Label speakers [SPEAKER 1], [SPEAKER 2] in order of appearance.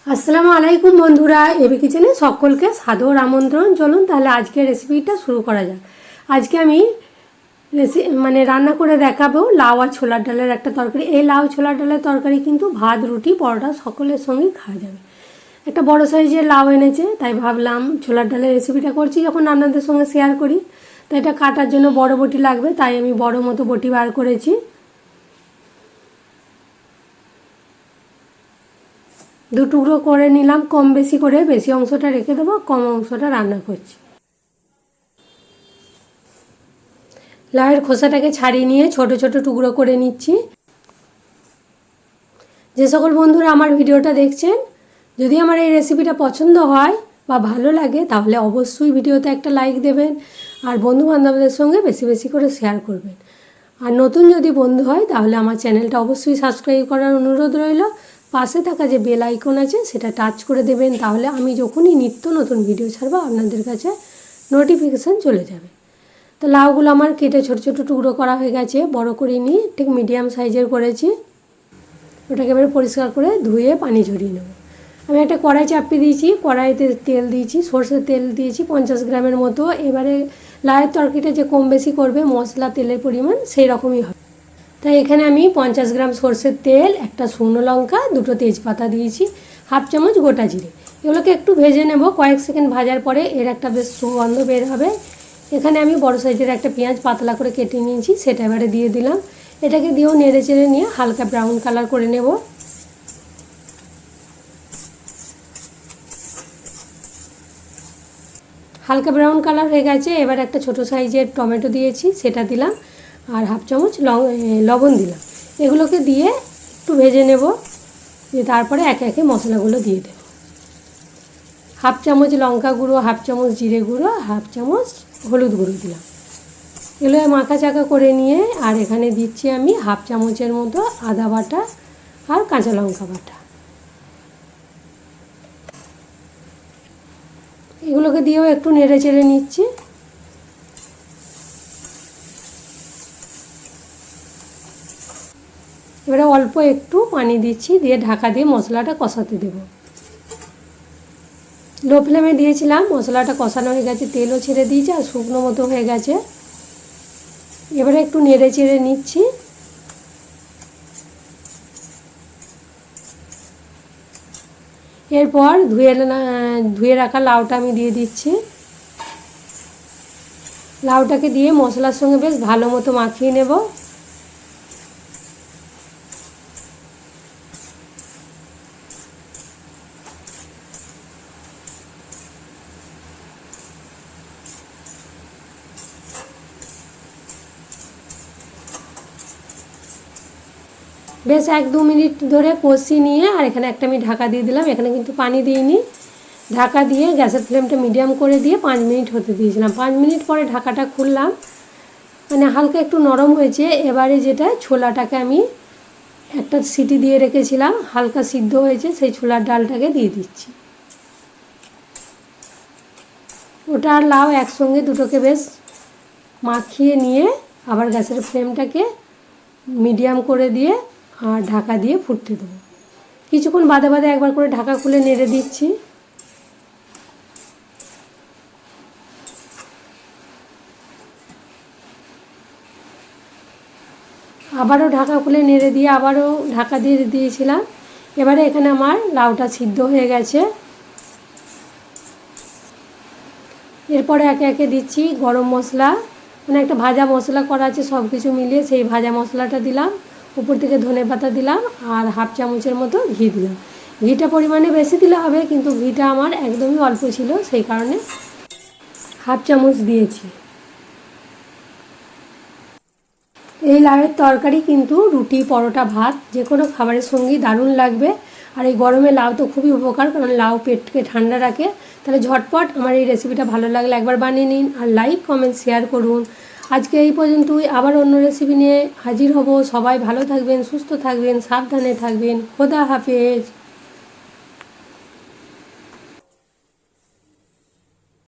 [SPEAKER 1] আসসালামু আলাইকুম বন্ধুরা, এবি কিচেনে সকলকে সাদর আমন্ত্রণ। চলুন তাহলে আজকের রেসিপিটা শুরু করা যাক। আজকে আমি রান্না করে দেখাবো লাউ আর ছোলার ডালের একটা তরকারি। এই লাউ ছোলার ডালের তরকারি কিন্তু ভাত, রুটি, পরোটা সকলের সঙ্গেই খাওয়া যাবে। একটা বড় সাইজের লাউ এনেছে, তাই ভাবলাম ছোলার ডালের রেসিপিটা করছি যখন আপনাদের সঙ্গে শেয়ার করি। তো এটা কাটার জন্য বড় বটি লাগবে, তাই আমি বড় মতো বটি বার করেছি। দু টুকরো করে নিলাম, কম বেশি করে, বেশি অংশটা রেখে দেবো, কম অংশটা রান্না করছি। লাউয়ের খোসাটাকে ছাড়িয়ে নিয়ে ছোট ছোট টুকরো করে নিচ্ছি। যে সকল বন্ধুরা আমার ভিডিওটা দেখছেন, যদি আমার এই রেসিপিটা পছন্দ হয় বা ভালো লাগে তাহলে অবশ্যই ভিডিওতে একটা লাইক দেবেন আর বন্ধু বান্ধবদের সঙ্গে বেশি বেশি করে শেয়ার করবেন। আর নতুন যদি বন্ধু হয় তাহলে আমার চ্যানেলটা অবশ্যই সাবস্ক্রাইব করার অনুরোধ রইল। পাশে থাকা যে বেল আইকন আছে সেটা টাচ করে দেবেন, তাহলে আমি যখনই নিত্য নতুন ভিডিও ছাড়বো আপনাদের কাছে নোটিফিকেশান চলে যাবে। তো লাউগুলো আমার কেটে ছোট ছোট টুকরো করা হয়ে গেছে, বড় করে নিয়ে ঠিক মিডিয়াম সাইজের করেছি। ওটাকে এবারে পরিষ্কার করে ধুয়ে পানি ঝরিয়ে নেব। আমি একটা কড়াই চাপিয়ে দিয়েছি, কড়াইতে তেল দিয়েছি, সরষের তেল দিয়েছি 50 গ্রামের মতো। এবারে লাউয়ের তরকারিটা যে কম বেশি করবে মশলা তেলের পরিমাণ সেই রকমই হবে। তাই এখানে আমি 50 গ্রাম সরষের তেল, একটা শুকনো লঙ্কা, দুটো তেজপাতা দিয়েছি, হাফ চামচ গোটা জিরে। এগুলোকে একটু ভেজে নেব। কয়েক সেকেন্ড ভাজার পরে এর একটা বেশ সুগন্ধ বের হবে। এখানে আমি বড় সাইজের একটা পেঁয়াজ পাতলা করে কেটে নিয়েছি, সেটা এবারে দিয়ে দিলাম। এটাকে দিয়েও নেড়ে চেড়ে নিয়ে হালকা ব্রাউন কালার করে নেব। হালকা ব্রাউন কালার হয়ে গেছে। এবার একটা ছোট সাইজের টমেটো দিয়েছি, সেটা দিলাম, আর হাফ চামচ লবণ দিলাম। এগুলোকে দিয়ে একটু ভেজে নেব, দিয়ে তারপরে একে একে মশলাগুলো দিয়ে দেব। হাফ চামচ লঙ্কা গুঁড়ো, হাফ চামচ জিরে গুঁড়ো, হাফ চামচ হলুদ গুঁড়ো দিলাম। এগুলো মাখা চাকা করে নিয়ে আর এখানে দিচ্ছি আমি হাফ চামচের মতো আদা বাটা আর কাঁচা লঙ্কা বাটা। এগুলোকে দিয়েও একটু নেড়ে চেড়ে নিচ্ছি। এবারে অল্প একটু পানি দিচ্ছি, দিয়ে ঢাকা দিয়ে মশলাটা কষাতে দেব। লো ফ্লেমে দিয়েছিলাম, মশলাটা কষানো হয়ে গেছে, তেলও ছেড়ে দিয়েছে আর শুকনো মতো হয়ে গেছে। এবারে একটু নেড়ে চেড়ে নিচ্ছি। এরপর ধুয়ে রাখা লাউটা আমি দিয়ে দিচ্ছি। লাউটাকে দিয়ে মশলার সঙ্গে বেশ ভালো মতো মাখিয়ে নেব। বেশ 1-2 মিনিট ধরে কষিয়ে নিয়ে আর এখানে একটা আমি ঢাকা দিয়ে দিলাম। এখানে কিন্তু পানি দিইনি। ঢাকা দিয়ে গ্যাসের ফ্লেমটা মিডিয়াম করে দিয়ে 5 মিনিট হতে দিয়েছিলাম। 5 মিনিট পরে ঢাকাটা খুললাম, হালকা একটু নরম হয়েছে। এবারে যেটা ছোলাটাকে আমি একটা সিটি দিয়ে রেখেছিলাম, হালকা সিদ্ধ হয়েছে, সেই ছোলার ডালটাকে দিয়ে দিচ্ছি। ওটা আর লাউ একসঙ্গে দুটোকে বেশ মাখিয়ে নিয়ে আবার গ্যাসের ফ্লেমটাকে মিডিয়াম করে দিয়ে আর ঢাকা দিয়ে ফুটতে দেবো। কিছুক্ষণ বাদে বাদে একবার করে ঢাকা খুলে নেড়ে দিচ্ছি। আবারও ঢাকা খুলে নেড়ে দিয়ে আবারও ঢাকা দিয়ে দিয়েছিলাম। এবারে এখানে আমার লাউটা সিদ্ধ হয়ে গেছে। এরপরে একে একে দিচ্ছি গরম মশলা, একটা ভাজা মশলা করা আছে, সব কিছু মিলিয়ে সেই ভাজা মশলাটা দিলাম। উপর থেকে ধনেপাতা দিলাম আর হাফ চামচের মতো ঘি দিলাম। ঘিটা পরিমাণে বেশি দিলে হবে, কিন্তু ঘিটা আমার একদমই অল্প ছিল, সেই কারণে হাফ চামচ দিয়েছি। এই লাউয়ের তরকারি কিন্তু রুটি, পরোটা, ভাত যে কোনো খাবারের সঙ্গেই দারুণ লাগবে। আর এই গরমে লাউ তো খুবই উপকার, কারণ লাউ পেটকে ঠান্ডা রাখে। তাহলে ঝটপট আমার এই রেসিপিটা ভালো লাগলে একবার বানিয়ে নিন আর লাইক, কমেন্ট, শেয়ার করুন। আজকে এই পর্যন্তই, আবার অন্য রেসিপি নিয়ে হাজির হব। সবাই ভালো থাকবেন, সুস্থ থাকবেন, সাবধানে থাকবেন। খোদা হাফেজ।